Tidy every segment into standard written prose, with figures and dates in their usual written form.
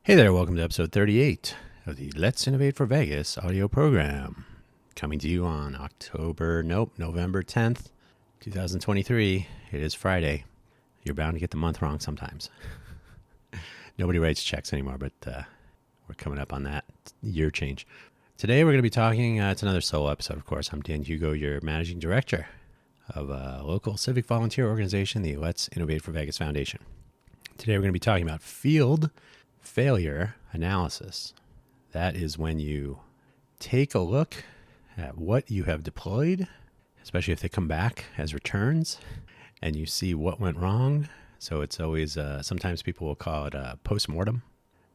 Hey there, welcome to episode 38 of the Let's Innovate for Vegas audio program. Coming to you on November 10th, 2023. It is Friday. You're bound to get the month wrong sometimes. Nobody writes checks anymore, but we're coming up on that year change. Today we're going to be talking, it's another solo episode, of course. I'm Dan Hugo, your managing director of a local civic volunteer organization, the Let's Innovate for Vegas Foundation. Today we're going to be talking about field failure analysis. That is when you take a look at what you have deployed, especially if they come back as returns, and you see what went wrong. So it's always, sometimes people will call it a post-mortem.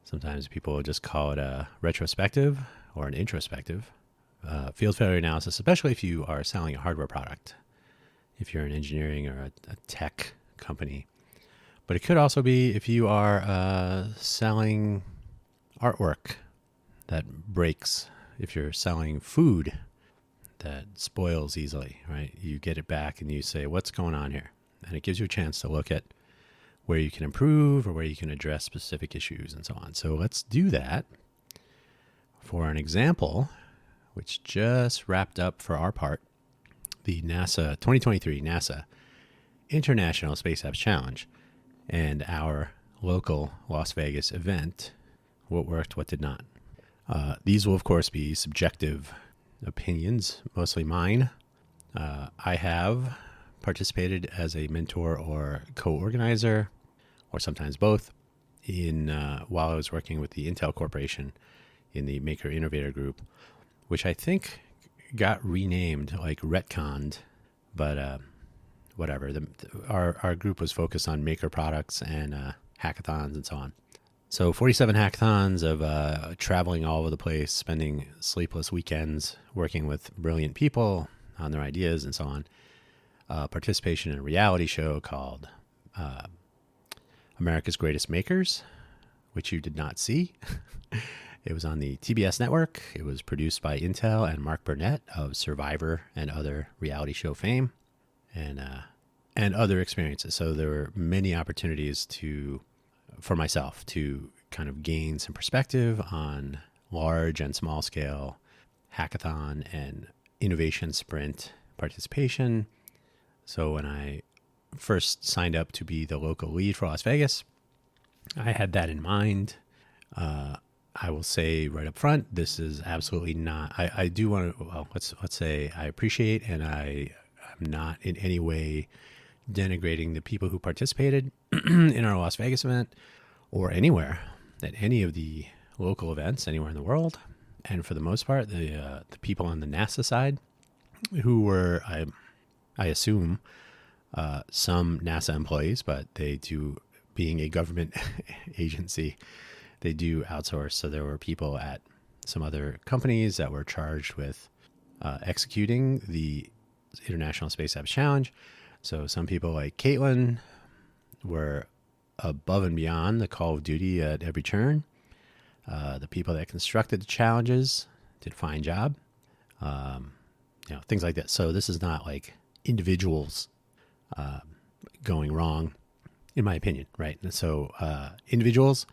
Sometimes people will just call it a retrospective or an introspective. Field failure analysis, especially if you are selling a hardware product, if you're an engineering or a tech company. But it could also be if you are selling artwork that breaks, if you're selling food that spoils easily, right? You get it back and you say, what's going on here? And it gives you a chance to look at where you can improve or where you can address specific issues and so on. So let's do that for an example, which just wrapped up for our part, the NASA 2023 NASA International Space Apps Challenge. And our local Las Vegas event, what worked, what did not. These will, of course, be subjective opinions, mostly mine. I have participated as a mentor or co-organizer, or sometimes both, in while I was working with the Intel Corporation in the Maker Innovator Group, which I think got renamed, like retconned, but whatever. Our group was focused on maker products and hackathons and so on. So 47 hackathons of traveling all over the place, spending sleepless weekends, working with brilliant people on their ideas and so on. Participation in a reality show called America's Greatest Makers, which you did not see. It was on the TBS network. It was produced by Intel and Mark Burnett of Survivor and other reality show fame. And other experiences. So there were many opportunities for myself to kind of gain some perspective on large and small scale hackathon and innovation sprint participation. So when I first signed up to be the local lead for Las Vegas, I had that in mind. I will say right up front, this is absolutely not, I do want to, well, let's say I appreciate and I'm not in any way denigrating the people who participated in our Las Vegas event or anywhere at any of the local events anywhere in the world. And for the most part, the people on the NASA side who were, I assume, some NASA employees, but they do, being a government agency, they do outsource. So there were people at some other companies that were charged with executing the International Space Apps Challenge. So some people like Caitlin were above and beyond the call of duty at every turn. The people that constructed the challenges did a fine job. Things like that. So this is not like individuals going wrong, in my opinion, right? And so individuals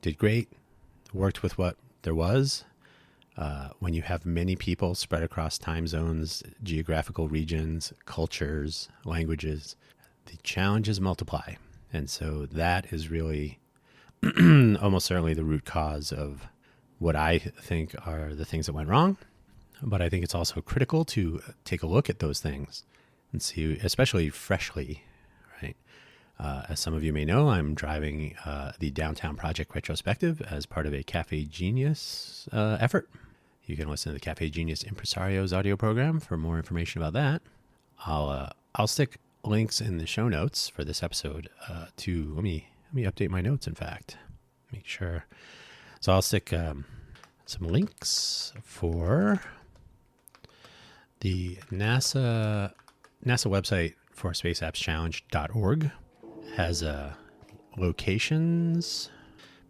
did great, worked with what there was. When you have many people spread across time zones, geographical regions, cultures, languages, the challenges multiply. And so that is really almost certainly the root cause of what I think are the things that went wrong. But I think it's also critical to take a look at those things and see, especially freshly, right? As some of you may know, I'm driving the Downtown Project Retrospective as part of a Cafe Genius effort. You can listen to the Cafe Genius Impresarios audio program for more information about that. I'll stick links in the show notes for this episode to let me update my notes. In fact, make sure. So I'll stick some links for the NASA website for spaceappschallenge.org has a locations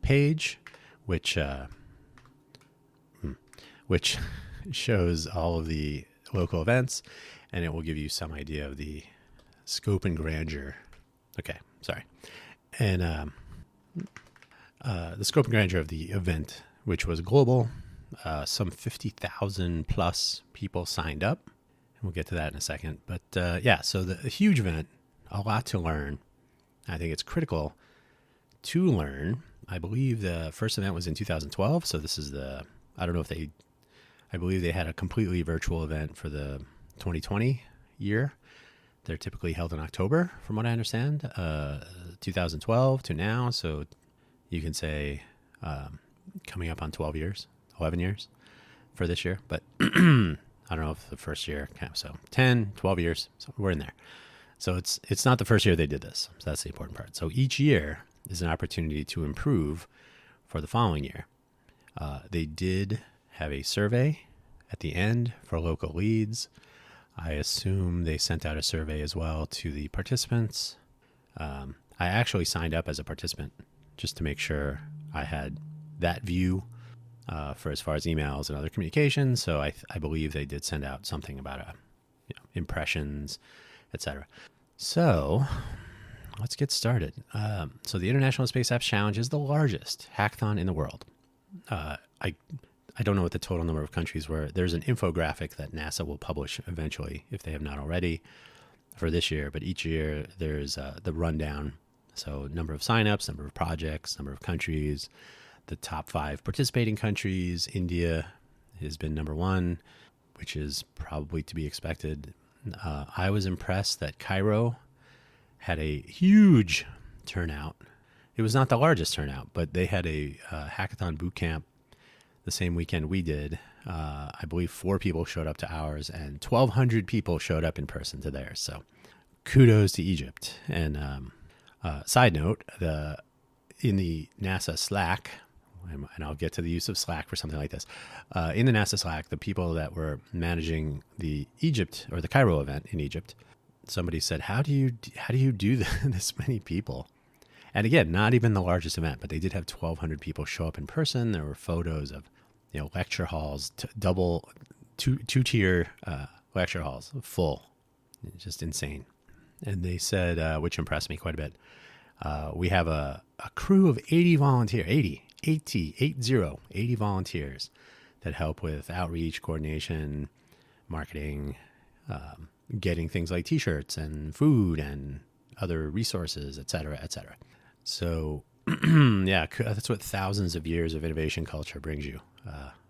page, which shows all of the local events, and it will give you some idea of the scope and grandeur. Okay, sorry. And the scope and grandeur of the event, which was global. Some 50,000 plus people signed up. And we'll get to that in a second. But so a huge event, a lot to learn. I think it's critical to learn. I believe the first event was in 2012. So this is I believe they had a completely virtual event for the 2020 year. They're typically held in October, from what I understand, 2012 to now. So you can say coming up on 12 years, 11 years for this year. But I don't know if the first year, so 10, 12 years, so we're in there. So it's not the first year they did this. So that's the important part. So each year is an opportunity to improve for the following year. They did have a survey at the end for local leads. I assume they sent out a survey as well to the participants. I actually signed up as a participant just to make sure I had that view for as far as emails and other communications. So I believe they did send out something about impressions, etc. So let's get started. So the International Space Apps Challenge is the largest hackathon in the world. I don't know what the total number of countries were. There's an infographic that NASA will publish eventually, if they have not already, for this year. But each year there's the rundown. So number of signups, number of projects, number of countries, the top 5 participating countries. India has been number 1, which is probably to be expected. I was impressed that Cairo had a huge turnout. It was not the largest turnout, but they had a hackathon boot camp the same weekend we did. I believe 4 people showed up to ours and 1,200 people showed up in person to theirs. So kudos to Egypt. And side note, in the NASA Slack, and I'll get to the use of Slack for something like this. In the NASA Slack, the people that were managing the Cairo event in Egypt, somebody said, "How do you do this many people?" And again, not even the largest event, but they did have 1,200 people show up in person. There were photos of, lecture halls, two-tier lecture halls, full, just insane. And they said, which impressed me quite a bit, we have a crew of 80 volunteers, 80 volunteers that help with outreach, coordination, marketing, getting things like T-shirts and food and other resources, et cetera, et cetera. So, that's what thousands of years of innovation culture brings you.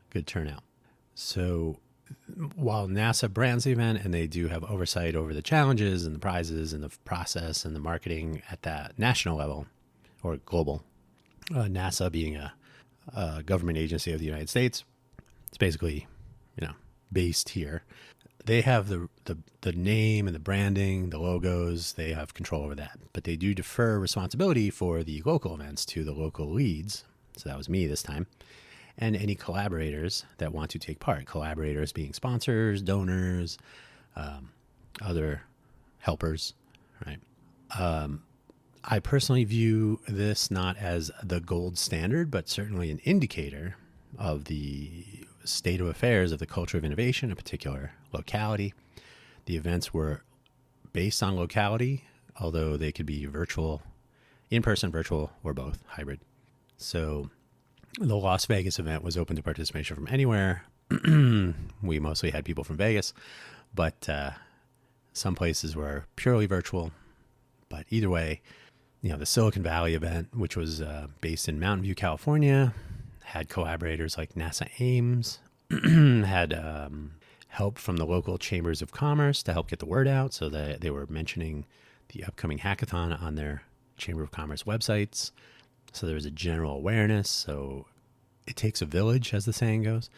Good turnout. So while NASA brands the event and they do have oversight over the challenges and the prizes and the process and the marketing at that national level or global, NASA being a government agency of the United States, it's basically, based here. They have the name and the branding, the logos, they have control over that. But they do defer responsibility for the local events to the local leads. So that was me this time. And any collaborators that want to take part. Collaborators being sponsors, donors, other helpers, right? I personally view this not as the gold standard, but certainly an indicator of the state of affairs of the culture of innovation, a particular locality. The events were based on locality, although they could be virtual, in-person, virtual, or both, hybrid. So the Las Vegas event was open to participation from anywhere. We mostly had people from Vegas, but some places were purely virtual. But either way, the Silicon Valley event, which was based in Mountain View, California, had collaborators like NASA Ames, had help from the local chambers of commerce to help get the word out. So that they were mentioning the upcoming hackathon on their Chamber of Commerce websites. So there was a general awareness. So it takes a village, as the saying goes.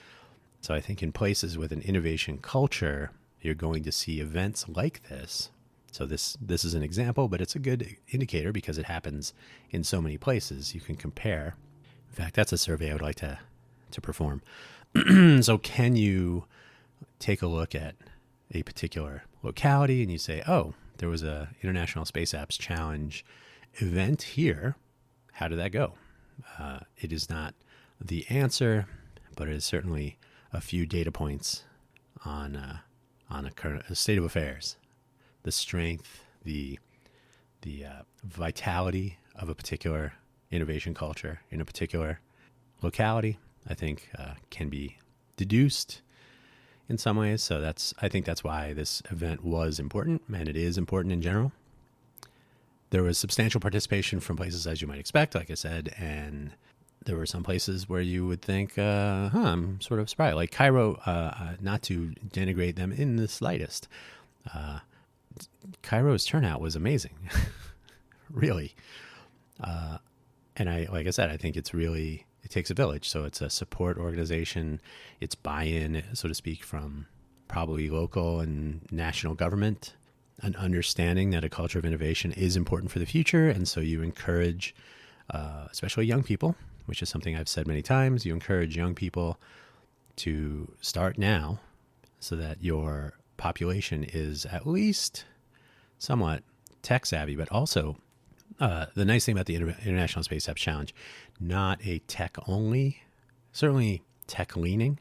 So I think in places with an innovation culture, you're going to see events like this. So this is an example, but it's a good indicator because it happens in so many places. You can compare. In fact, that's a survey I would like to perform. So can you take a look at a particular locality and you say, oh, there was a International Space Apps Challenge event here. How did that go? It is not the answer, but it is certainly a few data points on a current state of affairs, the strength, the vitality of a particular innovation culture in a particular locality, I think can be deduced in some ways. So I think that's why this event was important, and it is important in general. There was substantial participation from places as you might expect, like I said, and there were some places where you would think, I'm sort of surprised. Like Cairo, not to denigrate them in the slightest, Cairo's turnout was amazing, really. And like I said, I think it takes a village. So it's a support organization. It's buy-in, so to speak, from probably local and national government, an understanding that a culture of innovation is important for the future. And so you encourage, especially young people, which is something I've said many times, you encourage young people to start now so that your population is at least somewhat tech savvy, but also the nice thing about the International Space Apps Challenge, not a tech only, certainly tech leaning,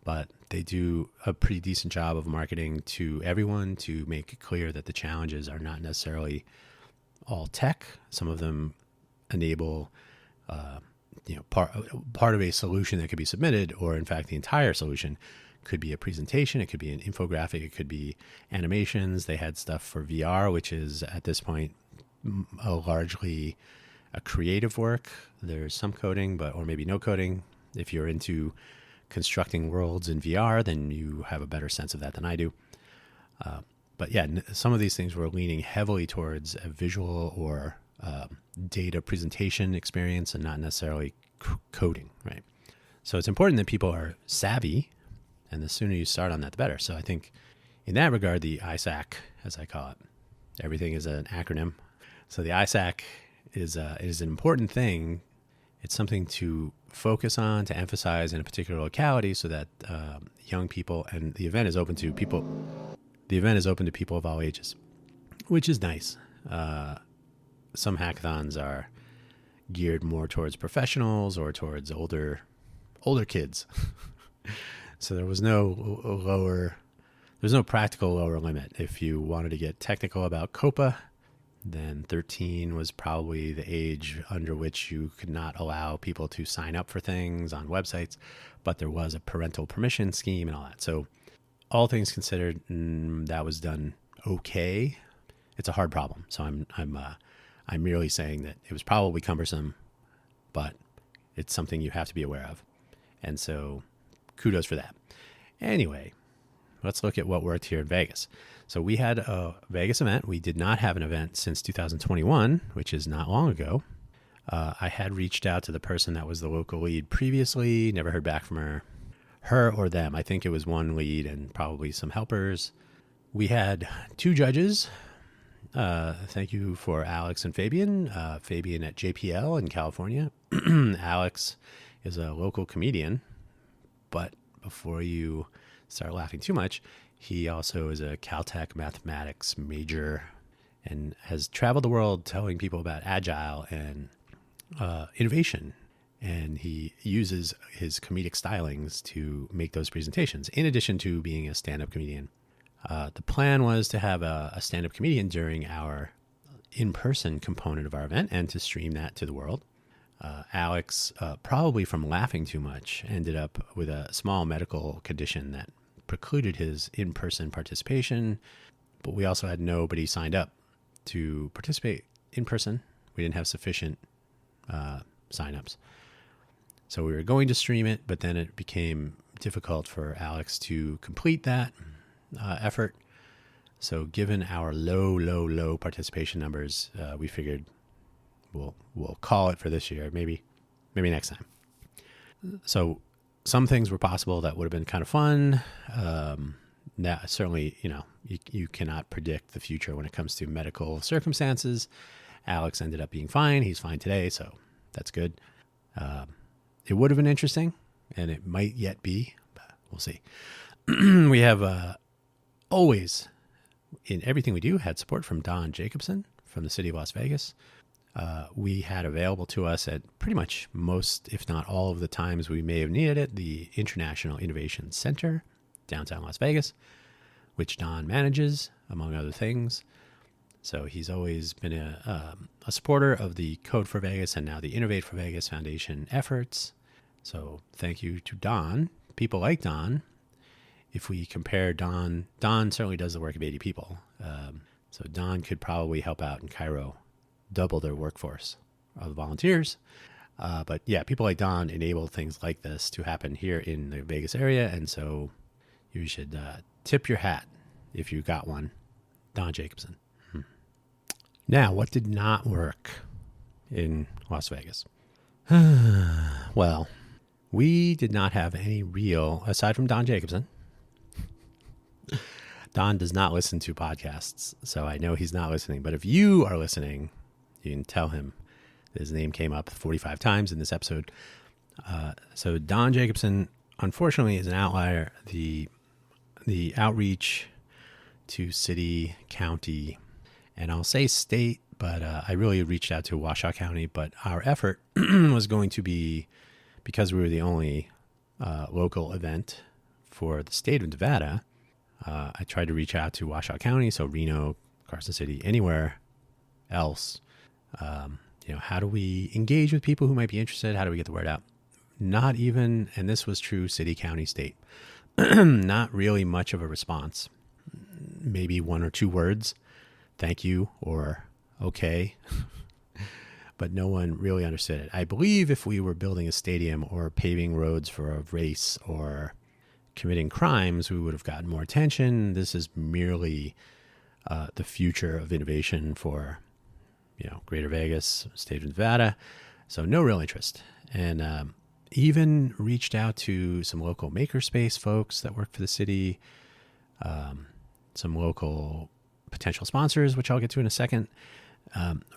but they do a pretty decent job of marketing to everyone to make it clear that the challenges are not necessarily all tech. Some of them enable, part of a solution that could be submitted, or in fact, the entire solution could be a presentation. It could be an infographic. It could be animations. They had stuff for VR, which is at this point largely a creative work. There's some coding, or maybe no coding. If you're into constructing worlds in VR, then you have a better sense of that than I do. But yeah, some of these things were leaning heavily towards a visual or data presentation experience and not necessarily coding, right? So it's important that people are savvy, and the sooner you start on that, the better. So I think in that regard, the ISAC, as I call it, everything is an acronym. So the ISAC is an important thing. It's something to focus on, to emphasize in a particular locality, so that young people, and the event is open to people. The event is open to people of all ages, which is nice. Some hackathons are geared more towards professionals or towards older kids. So there's no practical lower limit. If you wanted to get technical about COPA, then 13 was probably the age under which you could not allow people to sign up for things on websites, but there was a parental permission scheme and all that. So all things considered, that was done okay. It's a hard problem. So I'm merely saying that it was probably cumbersome, but it's something you have to be aware of. And so kudos for that. Anyway, let's look at what worked here in Vegas. So we had a Vegas event. We did not have an event since 2021, which is not long ago. I had reached out to the person that was the local lead previously, never heard back from her or them. I think it was one lead and probably some helpers. We had two judges. Thank you for Alex and Fabian. Fabian at JPL in California. Alex is a local comedian, but before you start laughing too much, he also is a Caltech mathematics major and has traveled the world telling people about agile and innovation. And he uses his comedic stylings to make those presentations, in addition to being a stand-up comedian. The plan was to have a stand-up comedian during our in-person component of our event and to stream that to the world. Alex, probably from laughing too much, ended up with a small medical condition that precluded his in-person participation, but we also had nobody signed up to participate in person. We didn't have sufficient signups. So we were going to stream it, but then it became difficult for Alex to complete that effort. So given our low participation numbers, we figured we'll call it for this year, maybe next time. So some things were possible that would have been kind of fun. Now, certainly, you cannot predict the future when it comes to medical circumstances. Alex ended up being fine. He's fine today, so that's good. It would have been interesting, and it might yet be, but we'll see. We have always, in everything we do, had support from Don Jacobson from the city of Las Vegas. We had available to us at pretty much most, if not all of the times we may have needed it, the International Innovation Center, downtown Las Vegas, which Don manages, among other things. So he's always been a supporter of the Code for Vegas and now the Innovate for Vegas Foundation efforts. So thank you to Don. People like Don. If we compare Don certainly does the work of 80 people. So Don could probably help out in Cairo, double their workforce of volunteers. But yeah, people like Don enable things like this to happen here in the Vegas area. And so you should tip your hat if you got one. Don Jacobson. Now, what did not work in Las Vegas? Well, we did not have any real, aside from Don Jacobson. Don does not listen to podcasts, so I know he's not listening. But if you are listening, you can tell him his name came up 45 times in this episode. So Don Jacobson, unfortunately, is an outlier. The outreach to city, county, and I'll say state, but I really reached out to Washoe County. But our effort was going to be, because we were the only local event for the state of Nevada, I tried to reach out to Washoe County, so Reno, Carson City, anywhere else. How do we engage with people who might be interested? How do we get the word out? Not even, and this was true city, county, state, not really much of a response. Maybe one or two words, thank you or okay, but no one really understood it. I believe if we were building a stadium or paving roads for a race or committing crimes, we would have gotten more attention. This is merely the future of innovation for, Greater Vegas, state of Nevada. So no real interest. And even reached out to some local makerspace folks that work for the city, some local potential sponsors, which I'll get to in a second.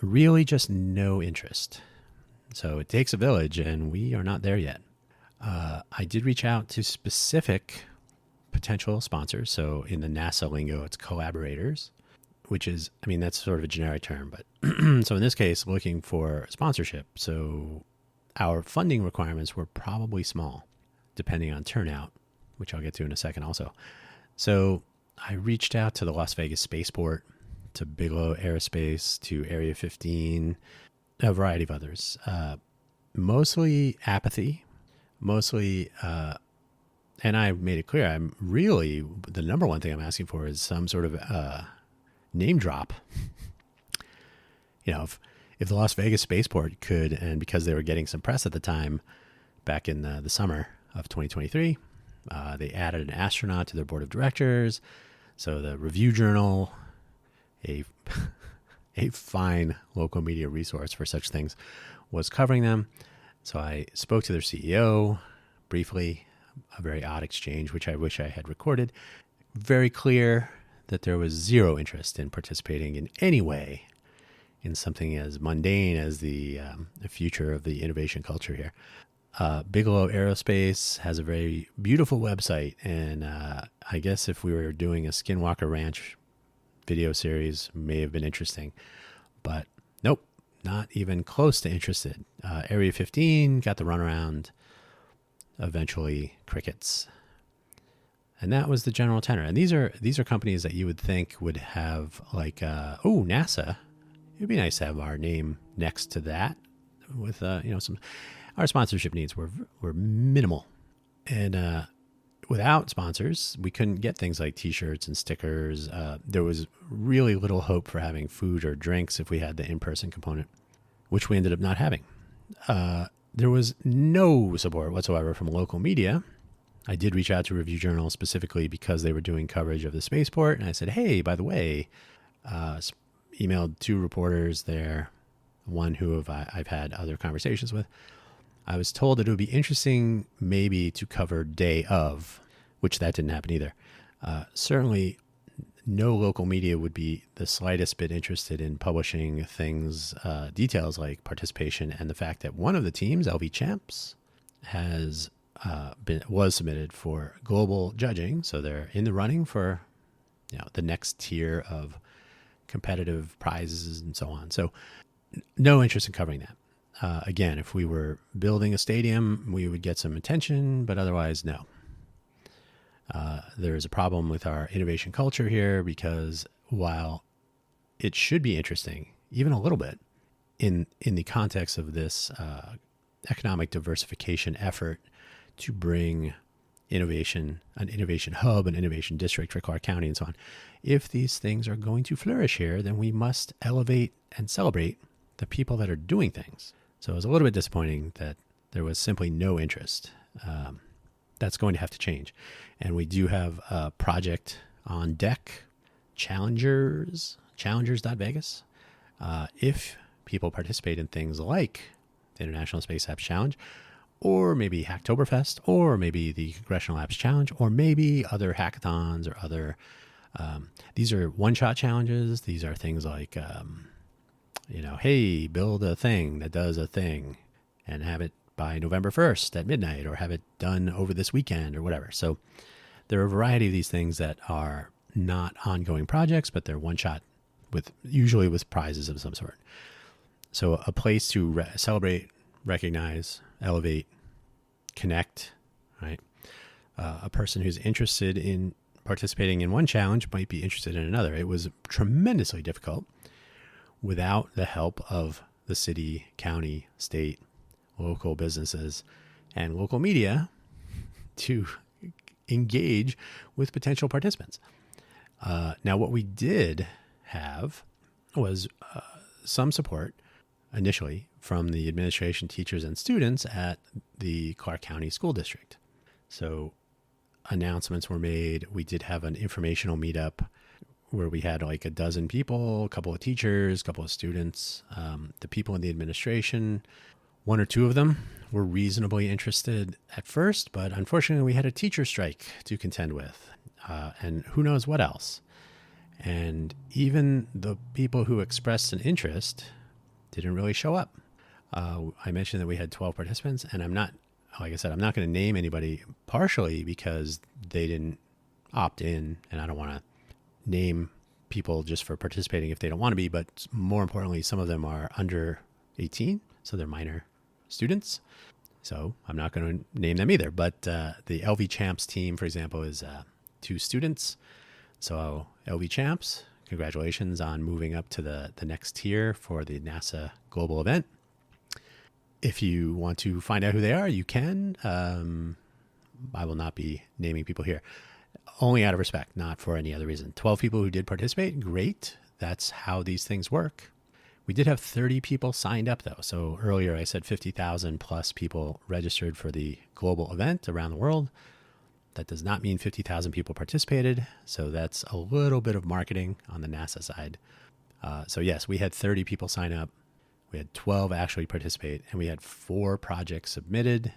Really just no interest. So it takes a village, and we are not there yet. I did reach out to specific potential sponsors. So in the NASA lingo, it's collaborators, which is, that's sort of a generic term. But so in this case, looking for sponsorship. So our funding requirements were probably small, depending on turnout, which I'll get to in a second also. So I reached out to the Las Vegas Spaceport, to Bigelow Aerospace, to Area 15, a variety of others. Mostly apathy, mostly, and I made it clear, I'm really, the number one thing I'm asking for is some sort of name drop. If the Las Vegas Spaceport could, and because they were getting some press at the time, back in the summer of 2023, they added an astronaut to their board of directors. So the Review Journal, a fine local media resource for such things, was covering them. So I spoke to their CEO briefly, a very odd exchange, which I wish I had recorded. Very clear that there was zero interest in participating in any way in something as mundane as the future of the innovation culture here. Bigelow Aerospace has a very beautiful website, and I guess if we were doing a Skinwalker Ranch video series, may have been interesting, but nope, not even close to interested. Area 15 got the runaround, eventually crickets. And that was the general tenor. And these are companies that you would think would have like, NASA. It'd be nice to have our name next to that with, some, our sponsorship needs were minimal. And without sponsors, we couldn't get things like t-shirts and stickers. There was really little hope for having food or drinks if we had the in-person component, which we ended up not having. There was no support whatsoever from local media. I did reach out to Review Journal specifically because they were doing coverage of the spaceport. And I said, hey, by the way, emailed two reporters there, one who I've had other conversations with. I was told that it would be interesting maybe to cover day of, which that didn't happen either. Certainly no local media would be the slightest bit interested in publishing things, details like participation and the fact that one of the teams, LV Champs, was submitted for global judging. So they're in the running for, the next tier of competitive prizes and so on. So no interest in covering that. Again, if we were building a stadium, we would get some attention, but otherwise, no. There's a problem with our innovation culture here because while it should be interesting, even a little bit, in the context of this economic diversification effort to bring innovation, an innovation hub, an innovation district for Clark County, and so on. If these things are going to flourish here, then we must elevate and celebrate the people that are doing things. So it was a little bit disappointing that there was simply no interest. That's going to have to change. And we do have a project on deck, challengers.vegas. If people participate in things like the International Space Apps Challenge, or maybe Hacktoberfest, or maybe the Congressional Apps Challenge, or maybe other hackathons or other, these are one-shot challenges. These are things like, hey, build a thing that does a thing and have it by November 1st at midnight, or have it done over this weekend or whatever. So there are a variety of these things that are not ongoing projects, but they're one-shot usually with prizes of some sort. So a place to celebrate, recognize, elevate, connect, right? A person who's interested in participating in one challenge might be interested in another. It was tremendously difficult without the help of the city, county, state, local businesses, and local media to engage with potential participants. Now, what we did have was some support initially from the administration, teachers, and students at the Clark County School District. So announcements were made. We did have an informational meetup where we had like a dozen people, a couple of teachers, a couple of students, the people in the administration. One or two of them were reasonably interested at first, but unfortunately we had a teacher strike to contend with, and who knows what else. And even the people who expressed an interest didn't really show up. I mentioned that we had 12 participants, and I'm not going to name anybody, partially because they didn't opt in, and I don't want to name people just for participating if they don't want to be, but more importantly, some of them are under 18, so they're minor students. So I'm not going to name them either, but the LV Champs team, for example, is 2 students. So LV Champs, congratulations on moving up to the next tier for the NASA global event. If you want to find out who they are, you can. I will not be naming people here, only out of respect, not for any other reason. 12 people who did participate, great. That's how these things work. We did have 30 people signed up, though. So earlier I said 50,000 plus people registered for the global event around the world. That does not mean 50,000 people participated. So that's a little bit of marketing on the NASA side. So yes, we had 30 people sign up. We had 12 actually participate, and we had 4 projects submitted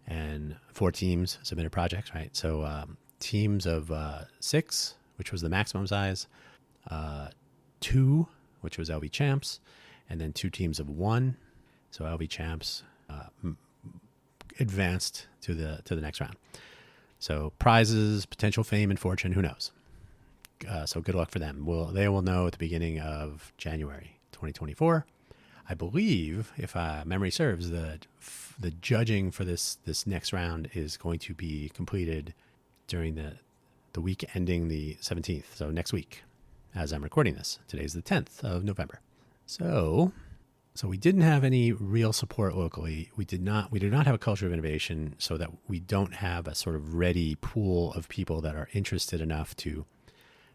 and 4 teams submitted projects, right? So teams of 6, which was the maximum size, 2, which was LV Champs, and then 2 teams of 1. So LV Champs advanced to the next round. So prizes, potential fame and fortune, who knows? So good luck for them. They will know at the beginning of January 2024. I believe, if memory serves, that the judging for this next round is going to be completed during the week ending the 17th, so next week, as I'm recording this. Today's the 10th of November. So we didn't have any real support locally. We do not have a culture of innovation, so that we don't have a sort of ready pool of people that are interested enough to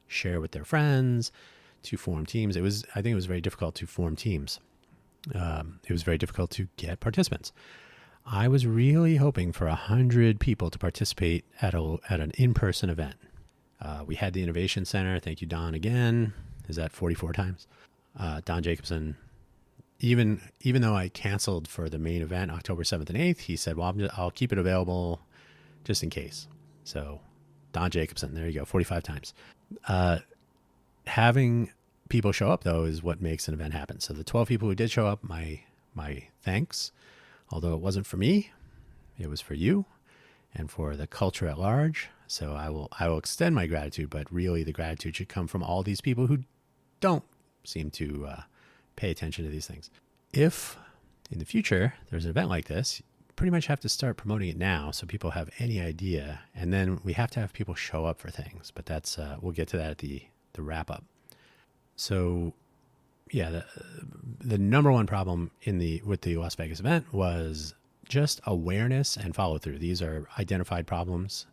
share with their friends, to form teams. I think it was very difficult to form teams. It was very difficult to get participants. I was really hoping for 100 people to participate at an in-person event. We had the Innovation Center. Thank you, Don, again. Is that 44 times? Don Jacobson, even though I canceled for the main event, October 7th and 8th, he said, well, I'll keep it available just in case. So Don Jacobson, there you go, 45 times. Having people show up, though, is what makes an event happen. So the 12 people who did show up, my thanks. Although it wasn't for me, it was for you and for the culture at large. So I will extend my gratitude, but really the gratitude should come from all these people who don't seem to pay attention to these things. If in the future there's an event like this, you pretty much have to start promoting it now so people have any idea, and then we have to have people show up for things. But that's we'll get to that at the wrap up. So the number one problem with the Las Vegas event was just awareness and follow through. These are identified problems.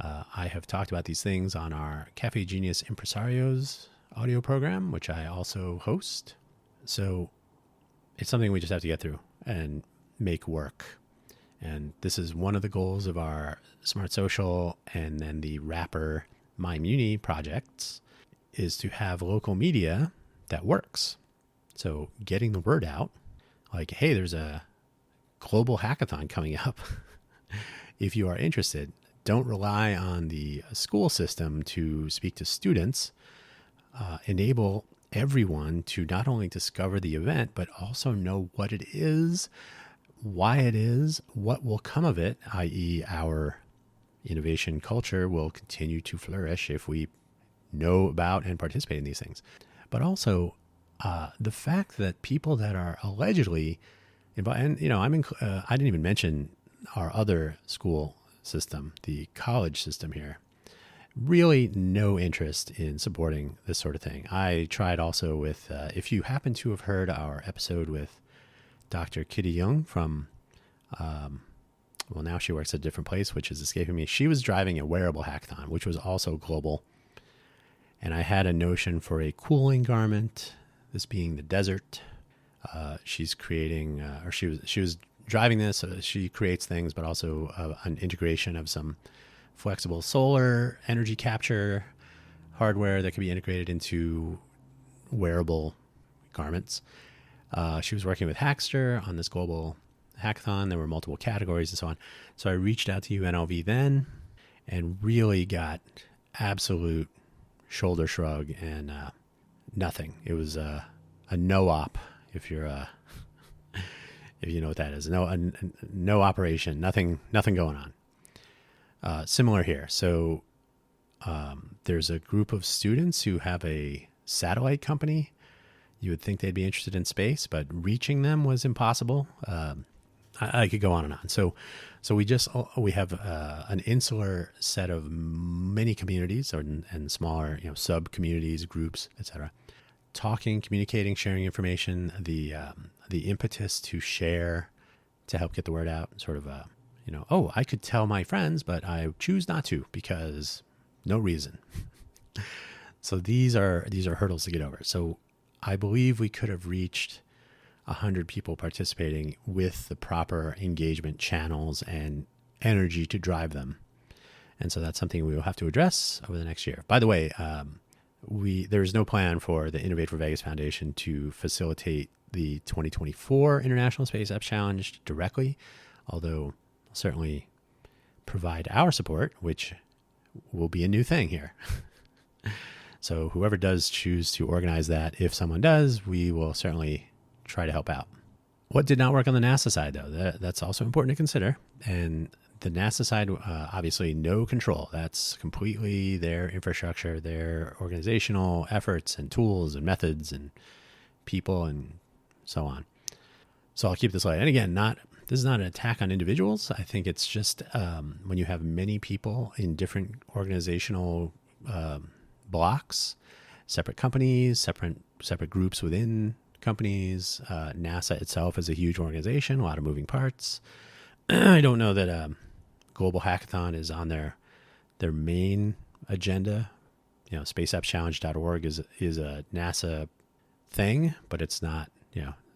I have talked about these things on our Cafe Genius Impresarios audio program, which I also host. So it's something we just have to get through and make work. And this is one of the goals of our Smart Social and then the Wrapper MyMuni projects, is to have local media that works. So getting the word out, like, hey, there's a global hackathon coming up. If you are interested, don't rely on the school system to speak to students. Enable everyone to not only discover the event, but also know what it is, why it is, what will come of it, i.e. our innovation culture will continue to flourish if we know about and participate in these things. But also the fact that people that are allegedly involved, and I didn't even mention our other school system, the college system here, really no interest in supporting this sort of thing. I tried also with, if you happen to have heard our episode with Dr. Kitty Young from, now she works at a different place, which is escaping me. She was driving a wearable hackathon, which was also global. And I had a notion for a cooling garment, this being the desert. She's creating, she was driving this. She creates things, but also an integration of some flexible solar energy capture hardware that could be integrated into wearable garments. She was working with Hackster on this global hackathon. There were multiple categories and so on. So I reached out to UNLV then and really got absolute shoulder shrug and nothing. It was a no-op, if you're if you know what that is. No operation, nothing going on. Similar here. So there's a group of students who have a satellite company. You would think they'd be interested in space, but reaching them was impossible. I could go on and on. So we have an insular set of many communities and smaller, sub communities, groups, etc. Talking, communicating, sharing information. The impetus to share, to help get the word out. Sort of I could tell my friends, but I choose not to because no reason. So these are hurdles to get over. So I believe we could have reached 100 people participating with the proper engagement channels and energy to drive them. And so that's something we will have to address over the next year. By the way, there's no plan for the Innovate for Vegas Foundation to facilitate the 2024 International Space Apps Challenge directly, although we'll certainly provide our support, which will be a new thing here. So whoever does choose to organize that, if someone does, we will certainly try to help out. What did not work on the NASA side, though? That's also important to consider. And the NASA side, obviously no control. That's completely their infrastructure, their organizational efforts and tools and methods and people and so on. So I'll keep this light. And again, this is not an attack on individuals. I think it's just when you have many people in different organizational blocks, separate companies, separate groups within companies. NASA itself is a huge organization, a lot of moving parts. I don't know that Global Hackathon is on their main agenda. SpaceAppsChallenge.org is a NASA thing, but it's not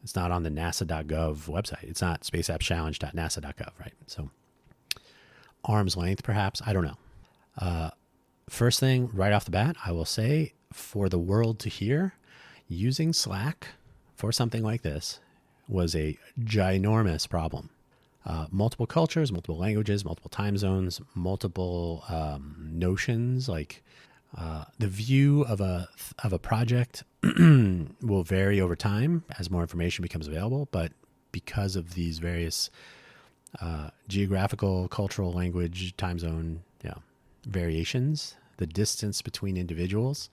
it's not on the NASA.gov website. It's not spaceappschallenge.nasa.gov, right? So arm's length, perhaps. I don't know. First thing right off the bat, I will say, for the world to hear, using Slack for something like this was a ginormous problem. Multiple cultures, multiple languages, multiple time zones, multiple notions. Like the view of a project will vary over time as more information becomes available. But because of these various geographical, cultural, language, time zone variations, the distance between individuals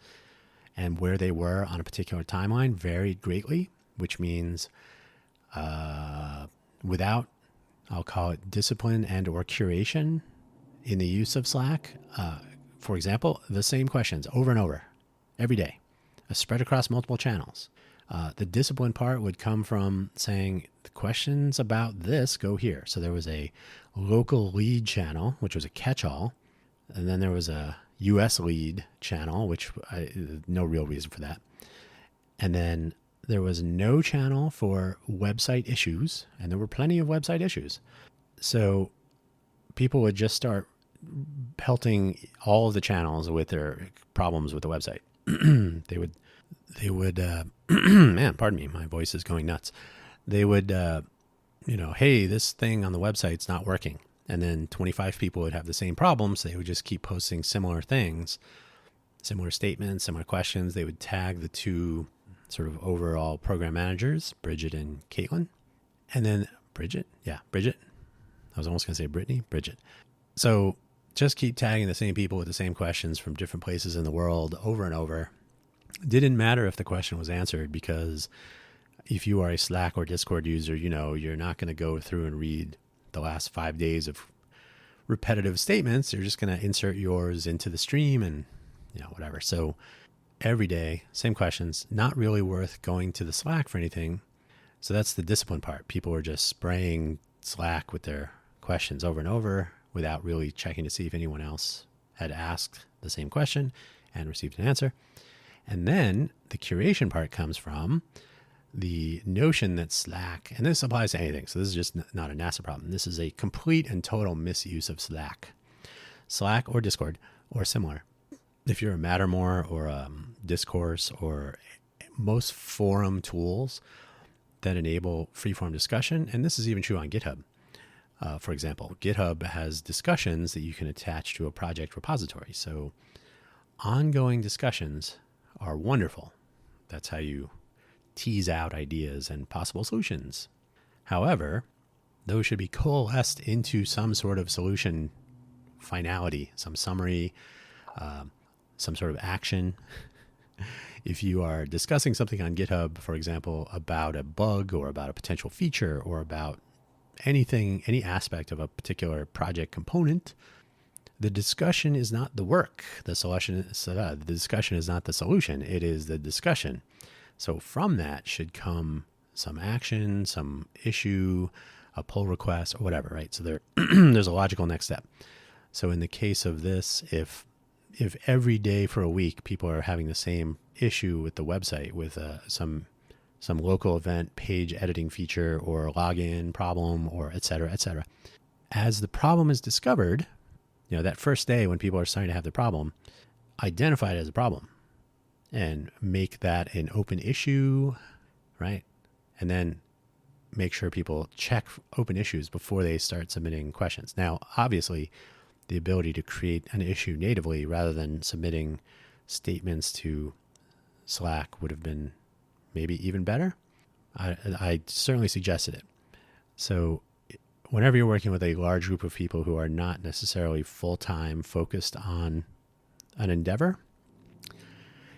and where they were on a particular timeline varied greatly, which means without, I'll call it, discipline and or curation in the use of Slack, for example, the same questions over and over every day, spread across multiple channels. The discipline part would come from saying the questions about this go here. So there was a local lead channel, which was a catch-all. And then there was a US lead channel, no real reason for that. And then there was no channel for website issues, and there were plenty of website issues. So people would just start pelting all of the channels with their problems with the website. they would, man, pardon me, my voice is going nuts. They would, hey, this thing on the website's not working. And then 25 people would have the same problem. So they would just keep posting similar things, similar statements, similar questions. They would tag the two sort of overall program managers, Bridget and Caitlin. And then Bridget. I was almost going to say Brittany, Bridget. So just keep tagging the same people with the same questions from different places in the world over and over. It didn't matter if the question was answered, because if you are a Slack or Discord user, you're not going to go through and read the last 5 days of repetitive statements. You're just going to insert yours into the stream and, whatever. So every day, same questions, not really worth going to the Slack for anything. So that's the discipline part. People were just spraying Slack with their questions over and over without really checking to see if anyone else had asked the same question and received an answer. And then the curation part comes from the notion that Slack, and this applies to anything, so this is just not a NASA problem. This is a complete and total misuse of Slack. Slack or Discord or similar. If you're a Mattermore or a Discourse or most forum tools that enable free-form discussion, and this is even true on GitHub. For example, GitHub has discussions that you can attach to a project repository. So ongoing discussions are wonderful. That's how you tease out ideas and possible solutions. However, those should be coalesced into some sort of solution finality, some summary, some sort of action. If you are discussing something on GitHub, for example, about a bug or about a potential feature or about anything, any aspect of a particular project component, the discussion is not the work. The discussion is not the solution. It is the discussion. So from that should come some action, some issue, a pull request, or whatever, right? So there's a logical next step. So in the case of this, if every day for a week people are having the same issue with the website with some local event, page editing feature, or login problem, or et cetera, as the problem is discovered, that first day when people are starting to have the problem, identify it as a problem and make that an open issue, right? And then make sure people check open issues before they start submitting questions. Now, obviously, the ability to create an issue natively rather than submitting statements to Slack would have been maybe even better. I certainly suggested it. So whenever you're working with a large group of people who are not necessarily full-time focused on an endeavor,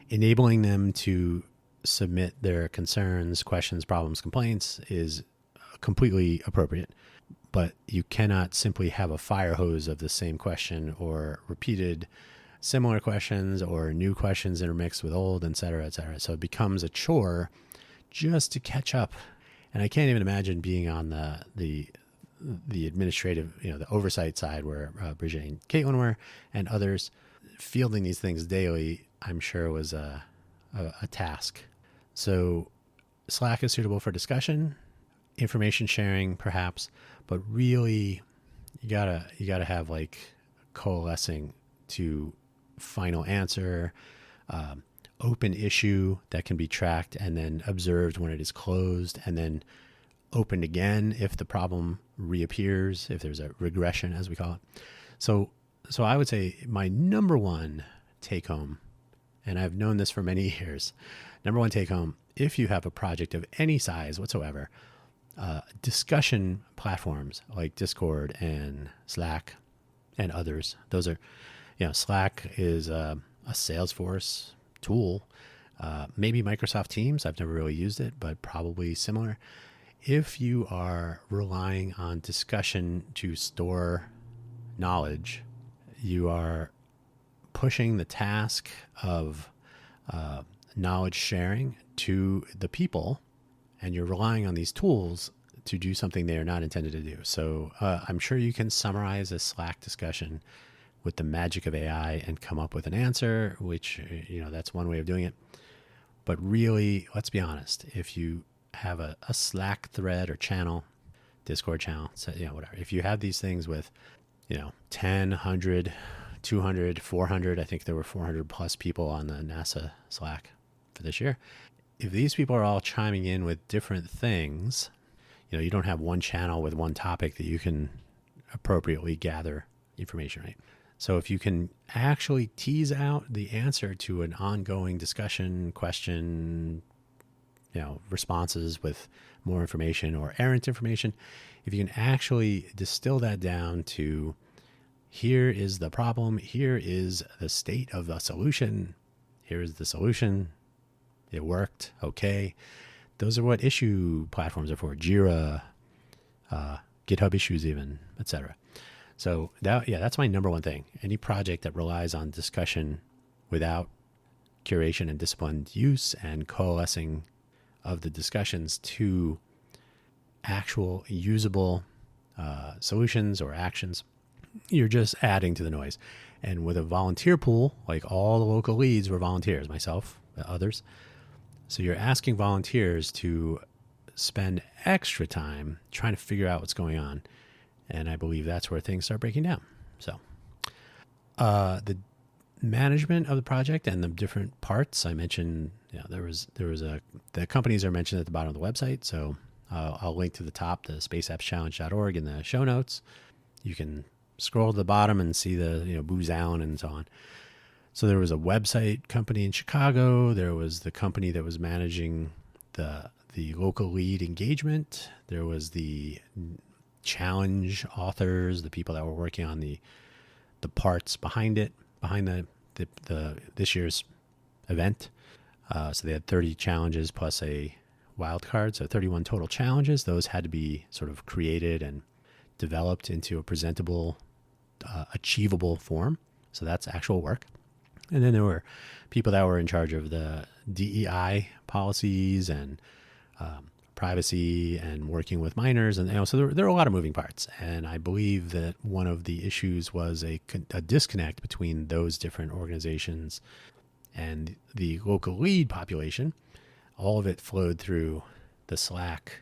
enabling them to submit their concerns, questions, problems, complaints is completely appropriate. But you cannot simply have a fire hose of the same question or repeated similar questions or new questions intermixed with old, et cetera, et cetera. So it becomes a chore just to catch up. And I can't even imagine being on the administrative, the oversight side where Bridget and Caitlin were, and others. Fielding these things daily, I'm sure, was a task. So Slack is suitable for discussion, information sharing, perhaps, but really you gotta have like coalescing to final answer, open issue that can be tracked and then observed when it is closed, and then opened again if the problem reappears, if there's a regression, as we call it. So I would say my number one take home, and I've known this for many years, number one take home, if you have a project of any size whatsoever, discussion platforms like Discord and Slack and others, those are, Slack is a Salesforce tool, maybe Microsoft Teams. I've never really used it, but probably similar. If you are relying on discussion to store knowledge, you are pushing the task of knowledge sharing to the people, and you're relying on these tools to do something they are not intended to do. So I'm sure you can summarize a Slack discussion with the magic of AI and come up with an answer, which, that's one way of doing it. But really, let's be honest, if you have a Slack thread or channel, Discord channel, so, whatever, if you have these things with, 10, 100, 200, 400, I think there were 400 plus people on the NASA Slack for this year. If these people are all chiming in with different things, you don't have one channel with one topic that you can appropriately gather information, right? So if you can actually tease out the answer to an ongoing discussion, question, responses with more information or errant information, if you can actually distill that down to, here is the problem, here is the state of the solution, here is the solution, it worked, okay. Those are what issue platforms are for, Jira, GitHub issues even, etc. So that's my number one thing. Any project that relies on discussion without curation and disciplined use and coalescing of the discussions to actual usable solutions or actions, you're just adding to the noise. And with a volunteer pool, like all the local leads were volunteers, myself, others. So you're asking volunteers to spend extra time trying to figure out what's going on. And I believe that's where things start breaking down. So the management of the project and the different parts I mentioned, the companies are mentioned at the bottom of the website. So I'll link to the top, the spaceappschallenge.org in the show notes. You can scroll to the bottom and see the, Booz Allen and so on. So there was a website company in Chicago. There was the company that was managing the local lead engagement. There was the challenge authors, the people that were working on the parts behind the this year's event. So they had 30 challenges plus a wild card, so 31 total challenges. Those had to be sort of created and developed into a presentable, achievable form. So that's actual work. And then there were people that were in charge of the DEI policies and privacy and working with minors. And so there are a lot of moving parts. And I believe that one of the issues was a disconnect between those different organizations and the local lead population. All of it flowed through the Slack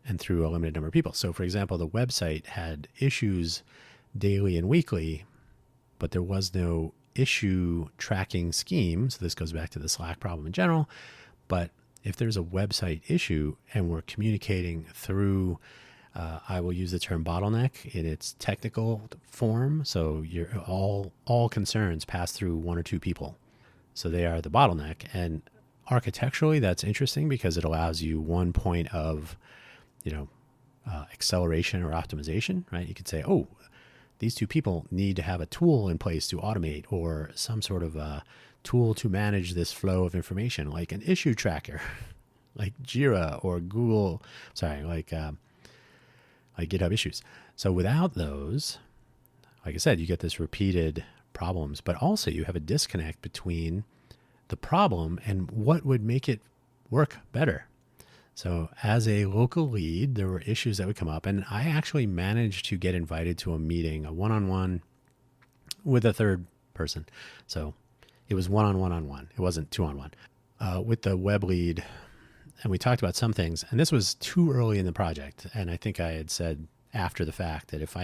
and through a limited number of people. So, for example, the website had issues daily and weekly, but there was no issue tracking scheme. So this goes back to the Slack problem in general. But if there's a website issue and we're communicating through, I will use the term bottleneck in its technical form. So you're all concerns pass through one or two people. So they are the bottleneck. And architecturally, that's interesting because it allows you one point of, acceleration or optimization, right? You could say, oh, these two people need to have a tool in place to automate or some sort of a tool to manage this flow of information, like an issue tracker, like Jira or Google, like GitHub issues. So without those, like I said, you get this repeated problems, but also you have a disconnect between the problem and what would make it work better. So as a local lead, there were issues that would come up, and I actually managed to get invited to a meeting, a one-on-one with a third person. So it was one-on-one. It wasn't two-on-one with the web lead. And we talked about some things, and this was too early in the project. And I think I had said after the fact that if I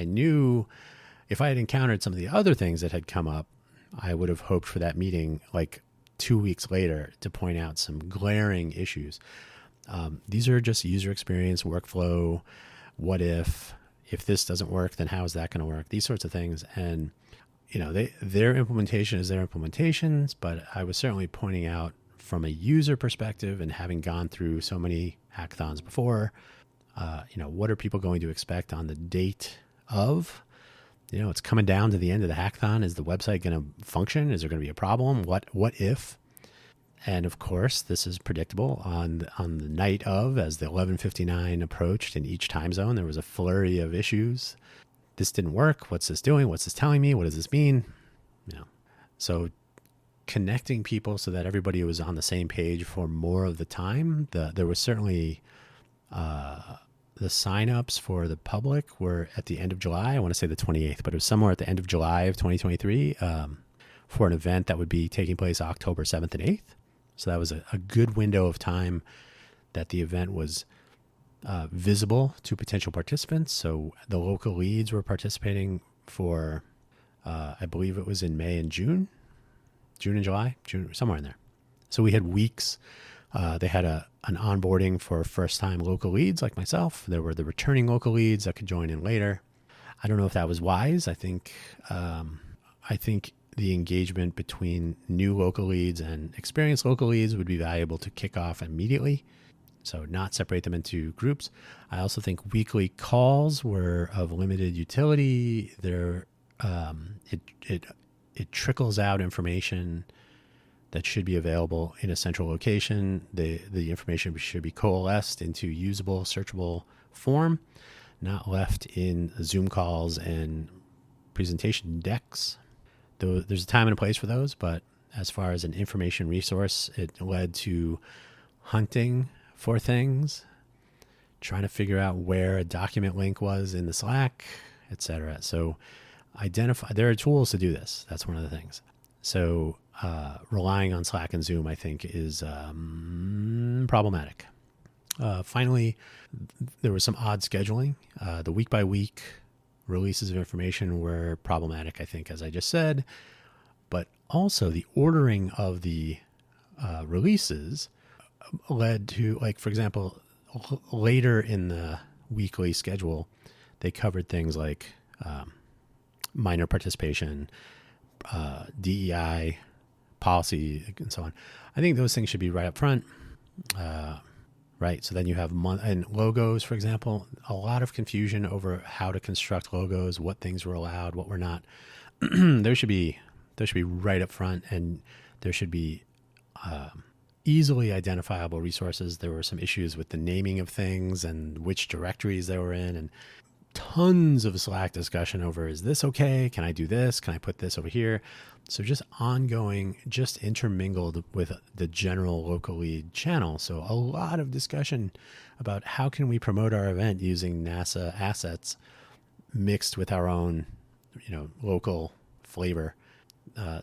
had encountered some of the other things that had come up, I would have hoped for that meeting like 2 weeks later to point out some glaring issues. These are just user experience, workflow. What if this doesn't work, then how is that going to work? These sorts of things. And, their implementation is their implementations, but I was certainly pointing out from a user perspective and having gone through so many hackathons before, what are people going to expect on the date of? It's coming down to the end of the hackathon. Is the website going to function? Is there going to be a problem? What if? And of course, this is predictable. On the night of, as the 11:59 approached in each time zone, there was a flurry of issues. This didn't work. What's this doing? What's this telling me? What does this mean? So connecting people so that everybody was on the same page for more of the time. There was certainly the signups for the public were at the end of July. I want to say the 28th, but it was somewhere at the end of July of 2023 for an event that would be taking place October 7th and 8th. So that was a good window of time that the event was visible to potential participants. So the local leads were participating for, I believe it was in May and June and July, somewhere in there. So we had weeks. They had an onboarding for first-time local leads like myself. There were the returning local leads that could join in later. I don't know if that was wise. I think the engagement between new local leads and experienced local leads would be valuable to kick off immediately. So not separate them into groups. I also think weekly calls were of limited utility. It trickles out information that should be available in a central location. The information should be coalesced into usable, searchable form, not left in Zoom calls and presentation decks. Though there's a time and a place for those, but as far as an information resource, it led to hunting for things, trying to figure out where a document link was in the Slack, etc. So there are tools to do this. That's one of the things. So relying on Slack and Zoom, I think, is problematic. Finally, there was some odd scheduling. The week-by-week releases of information were problematic, I think, as I just said. But also the ordering of the releases led to, like, for example, later in the weekly schedule, they covered things like minor participation, DEI, policy, and so on. I think those things should be right up front. Right. So then you have and logos, for example, a lot of confusion over how to construct logos, what things were allowed, what were not. There should be right up front, and there should be easily identifiable resources. There were some issues with the naming of things and which directories they were in, and tons of Slack discussion over, is this okay? Can I do this? Can I put this over here? So just ongoing, just intermingled with the general local lead channel. So a lot of discussion about how can we promote our event using NASA assets mixed with our own, local flavor.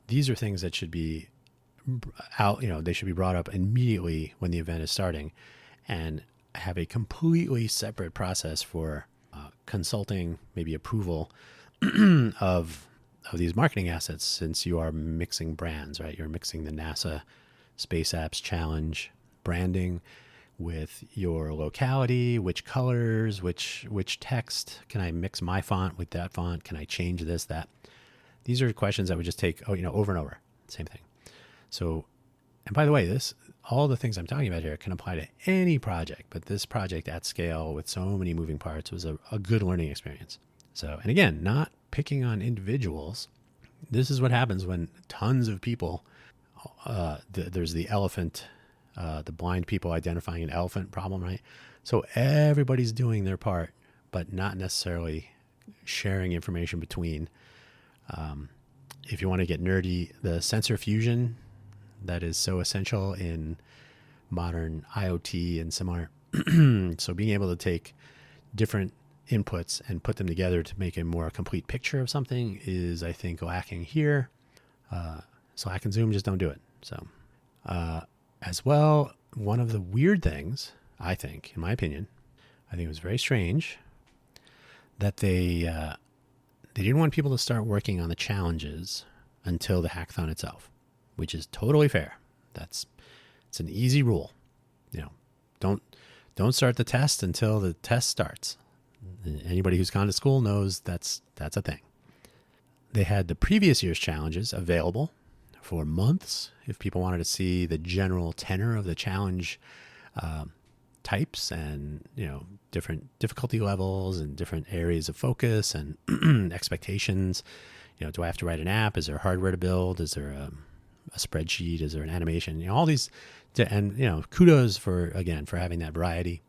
These are things that should be out, they should be brought up immediately when the event is starting, and have a completely separate process for consulting, maybe approval of these marketing assets, since you are mixing brands, right? You're mixing the NASA Space Apps Challenge branding with your locality, which colors, which text. Can I mix my font with that font? Can I change this, that? These are questions that would just take, over and over. Same thing. So, and by the way, all the things I'm talking about here can apply to any project, but this project at scale with so many moving parts was a good learning experience. So, and again, not picking on individuals. This is what happens when tons of people, there's the elephant, the blind people identifying an elephant problem, right? So everybody's doing their part, but not necessarily sharing information between. If you want to get nerdy, the sensor fusion that is so essential in modern IoT and similar. So being able to take different inputs and put them together to make a more complete picture of something is, I think, lacking here. Slack and Zoom just don't do it. So as well, one of the weird things, I think, in my opinion, I think it was very strange that they didn't want people to start working on the challenges until the hackathon itself, which is totally fair. It's an easy rule. Don't start the test until the test starts. Anybody who's gone to school knows that's a thing. They had the previous year's challenges available for months if people wanted to see the general tenor of the challenge types and, different difficulty levels and different areas of focus and expectations. Do I have to write an app? Is there hardware to build? Is there a spreadsheet? Is there an animation? All these, and kudos for having that variety.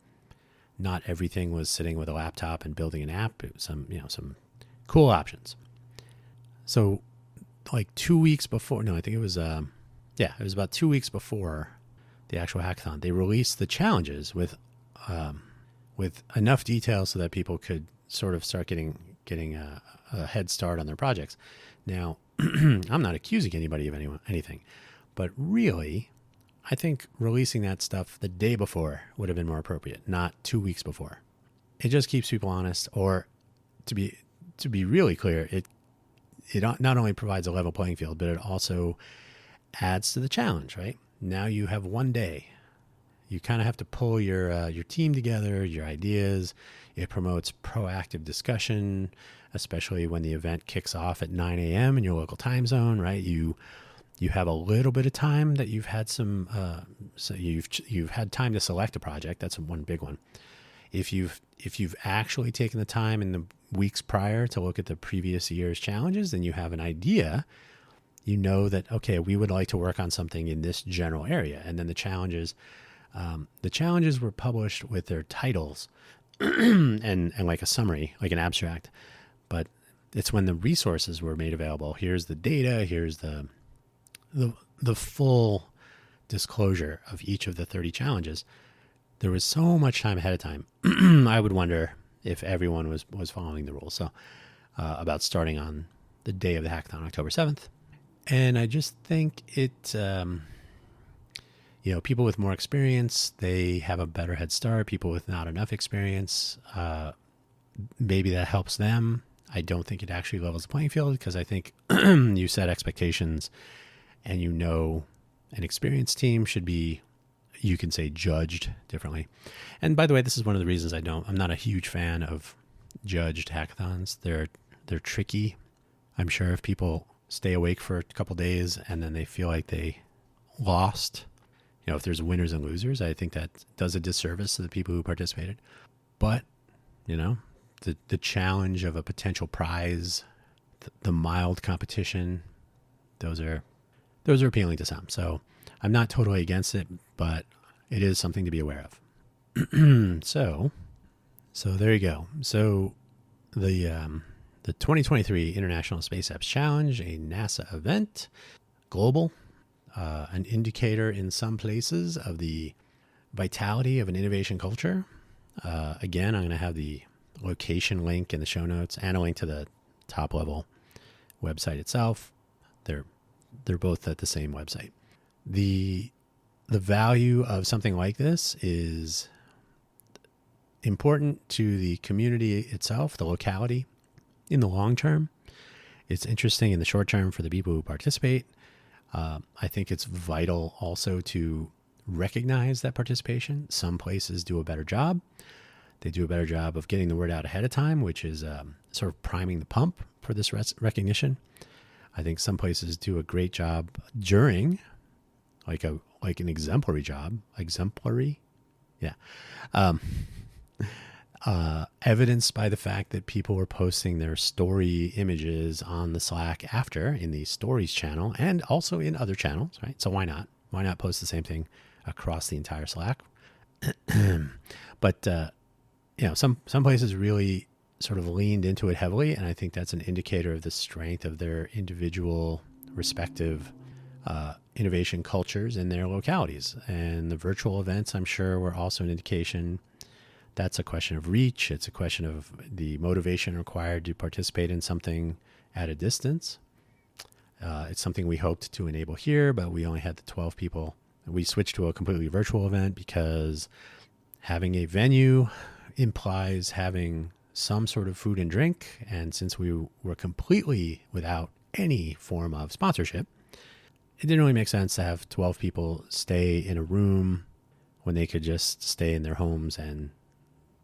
Not everything was sitting with a laptop and building an app. It was some cool options. So like 2 weeks before, I think it was Yeah, it was about 2 weeks before the actual hackathon. They released the challenges with enough detail so that people could sort of start getting a head start on their projects. Now, I'm not accusing anybody of anything, but really, I think releasing that stuff the day before would have been more appropriate, not 2 weeks before. It just keeps people honest, or to be really clear, it not only provides a level playing field, but it also adds to the challenge, right? Now you have one day. You kind of have to pull your team together, your ideas. It promotes proactive discussion, especially when the event kicks off at 9 a.m. in your local time zone, right? You have a little bit of time that you've had so you've had time to select a project. That's one big one. If you've actually taken the time in the weeks prior to look at the previous year's challenges, then you have an idea. You know that, okay, we would like to work on something in this general area. And then the challenges were published with their titles and like a summary, like an abstract. But it's when the resources were made available. Here's the data. Here's the full disclosure of each of the 30 challenges. There was so much time ahead of time. I would wonder if everyone was following the rules. So about starting on the day of the hackathon, October 7th. And I just think it, people with more experience, they have a better head start. People with not enough experience, maybe that helps them. I don't think it actually levels the playing field, because I think you set expectations, and an experienced team should be, you can say, judged differently. And by the way, this is one of the reasons I'm not a huge fan of judged hackathons. They're tricky. I'm sure if people stay awake for a couple days and then they feel like they lost, if there's winners and losers, I think that does a disservice to the people who participated. But, the challenge of a potential prize, the mild competition, those are appealing to some. So I'm not totally against it, but it is something to be aware of. So there you go. So the 2023 International Space Apps Challenge, a NASA event, global, an indicator in some places of the vitality of an innovation culture. Again, I'm going to have the location link in the show notes and a link to the top level website itself. They're both at the same website. The value of something like this is important to the community itself, the locality. In the long term, it's interesting in the short term for the people who participate. I think it's vital also to recognize that participation. Some places do a better job. They do a better job of getting the word out ahead of time, which is sort of priming the pump for this recognition. I think some places do a great job during, like an exemplary job. Exemplary? Yeah. Evidenced by the fact that people were posting their story images on the Slack after in the stories channel and also in other channels, right? So why not? Why not post the same thing across the entire Slack? But, some places really sort of leaned into it heavily. And I think that's an indicator of the strength of their individual respective innovation cultures in their localities. And the virtual events, I'm sure, were also an indication. That's a question of reach. It's a question of the motivation required to participate in something at a distance. It's something we hoped to enable here, but we only had the 12 people. We switched to a completely virtual event because having a venue implies having some sort of food and drink. And since we were completely without any form of sponsorship, it didn't really make sense to have 12 people stay in a room when they could just stay in their homes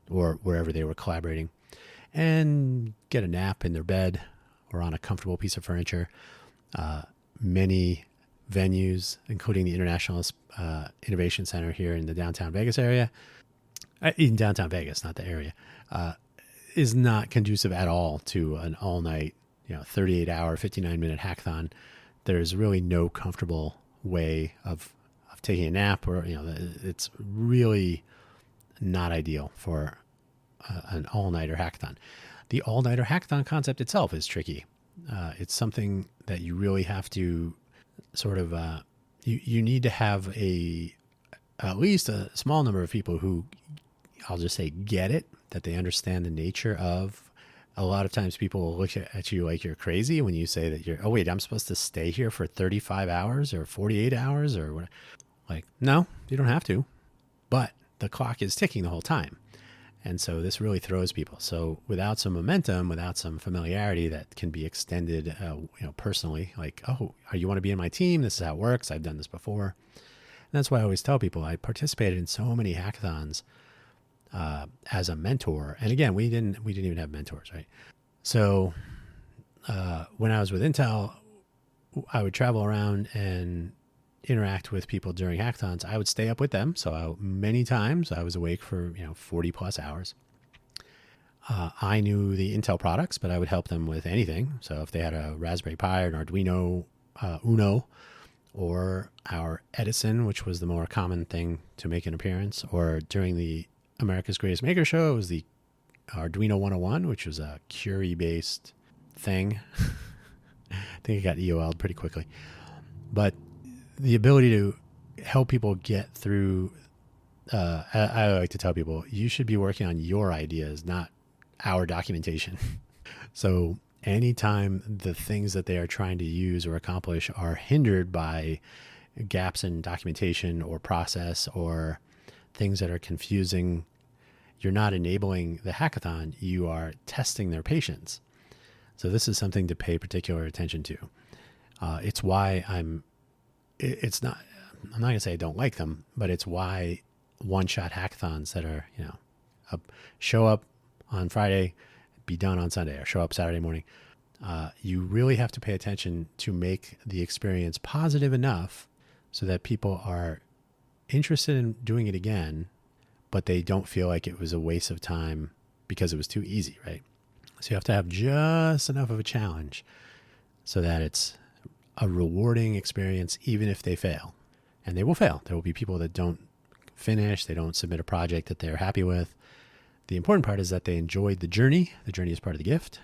or wherever they were collaborating and get a nap in their bed or on a comfortable piece of furniture. Many venues, including the International Innovation Center here in the downtown Vegas area, in downtown Vegas, not the area, is not conducive at all to an all-night, 38-hour, 59-minute hackathon. There's really no comfortable way of taking a nap, or it's really not ideal for an all-nighter hackathon. The all-nighter hackathon concept itself is tricky. It's something that you really have to sort of, you need to have at least a small number of people who, I'll just say, get it, that they understand the nature of. A lot of times people will look at you like you're crazy when you say that oh wait, I'm supposed to stay here for 35 hours or 48 hours or what? Like, no, you don't have to, but the clock is ticking the whole time. And so this really throws people. So without some momentum, without some familiarity that can be extended, personally, like, oh, you want to be in my team? This is how it works. I've done this before. And that's why I always tell people I participated in so many hackathons as a mentor. And again, we didn't even have mentors, right? So when I was with Intel, I would travel around and interact with people during hackathons. I would stay up with them. So many times I was awake for 40 plus hours. I knew the Intel products, but I would help them with anything. So if they had a Raspberry Pi or an Arduino Uno, or our Edison, which was the more common thing to make an appearance, or during the America's Greatest Maker Show, it was the Arduino 101, which was a Curie-based thing. I think it got EOL'd pretty quickly. But the ability to help people get through, I like to tell people, you should be working on your ideas, not our documentation. So anytime the things that they are trying to use or accomplish are hindered by gaps in documentation or process or things that are confusing, you're not enabling the hackathon, you are testing their patience. So this is something to pay particular attention to. It's why I'm not going to say I don't like them, but it's why one-shot hackathons that are, show up on Friday, be done on Sunday, or show up Saturday morning. You really have to pay attention to make the experience positive enough so that people are interested in doing it again, but they don't feel like it was a waste of time because it was too easy, right? So you have to have just enough of a challenge so that it's a rewarding experience, even if they fail. And they will fail. There will be people that don't finish, they don't submit a project that they're happy with. The important part is that they enjoyed the journey. The journey is part of the gift.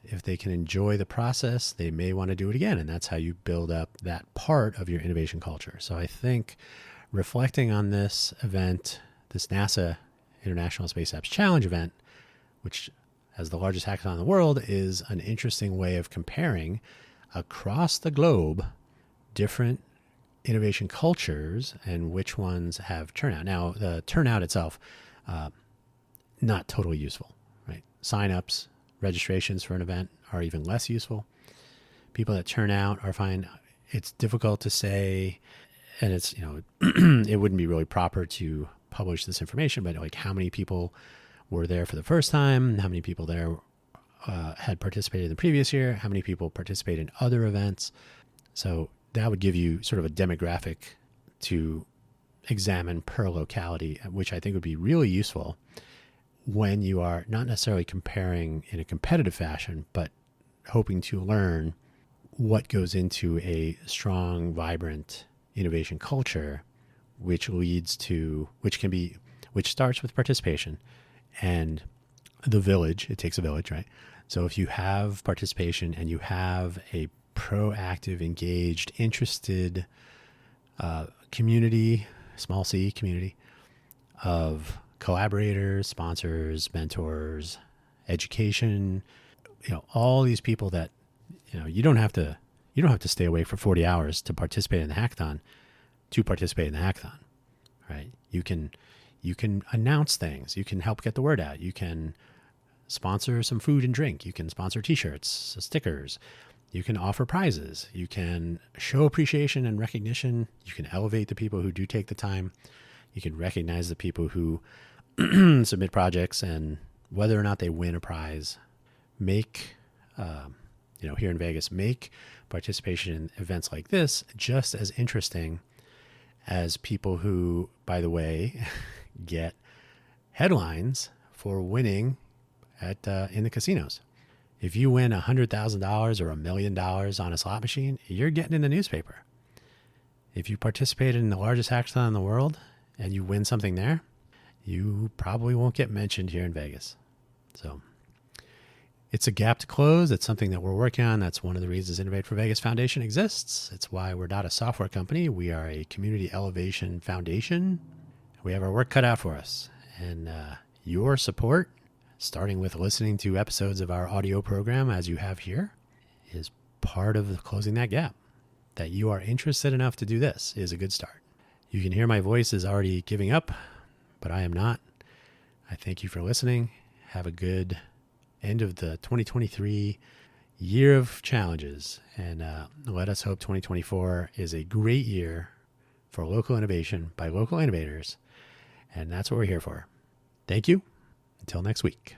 If they can enjoy the process, they may want to do it again. And that's how you build up that part of your innovation culture. So I think reflecting on this event, this NASA International Space Apps Challenge event, which as the largest hackathon in the world, is an interesting way of comparing across the globe different innovation cultures and which ones have turnout. Now, the turnout itself, not totally useful, right? Signups, registrations for an event are even less useful. People that turn out are fine. It's difficult to say, and it's, it wouldn't be really proper to publish this information, but like how many people were there for the first time, how many people there had participated in the previous year, how many people participated in other events. So that would give you sort of a demographic to examine per locality, which I think would be really useful when you are not necessarily comparing in a competitive fashion, but hoping to learn what goes into a strong, vibrant innovation culture, which starts with participation and the village. It takes a village, right? So if you have participation and you have a proactive, engaged, interested community, small c community of collaborators, sponsors, mentors, education, all these people that, you don't have to stay awake for 40 hours to participate in the hackathon, right? You can announce things. You can help get the word out. You can sponsor some food and drink. You can sponsor t-shirts, stickers. You can offer prizes. You can show appreciation and recognition. You can elevate the people who do take the time. You can recognize the people who submit projects, and whether or not they win a prize, make, here in Vegas, make participation in events like this just as interesting as people who, by the way, get headlines for winning in the casinos. If you win $100,000 or $1 million on a slot machine, you're getting in the newspaper. If you participated in the largest hackathon in the world and you win something there, you probably won't get mentioned here in Vegas. So It's a gap to close. It's something that we're working on. That's one of the reasons Innovate for Vegas Foundation exists. It's why we're not a software company. We are a community elevation foundation. We have our work cut out for us. And your support, starting with listening to episodes of our audio program as you have here, is part of closing that gap. That you are interested enough to do this is a good start. You can hear my voice is already giving up, but I am not. I thank you for listening. Have a good end of the 2023 year of challenges. And let us hope 2024 is a great year for local innovation by local innovators. And that's what we're here for. Thank you. Until next week.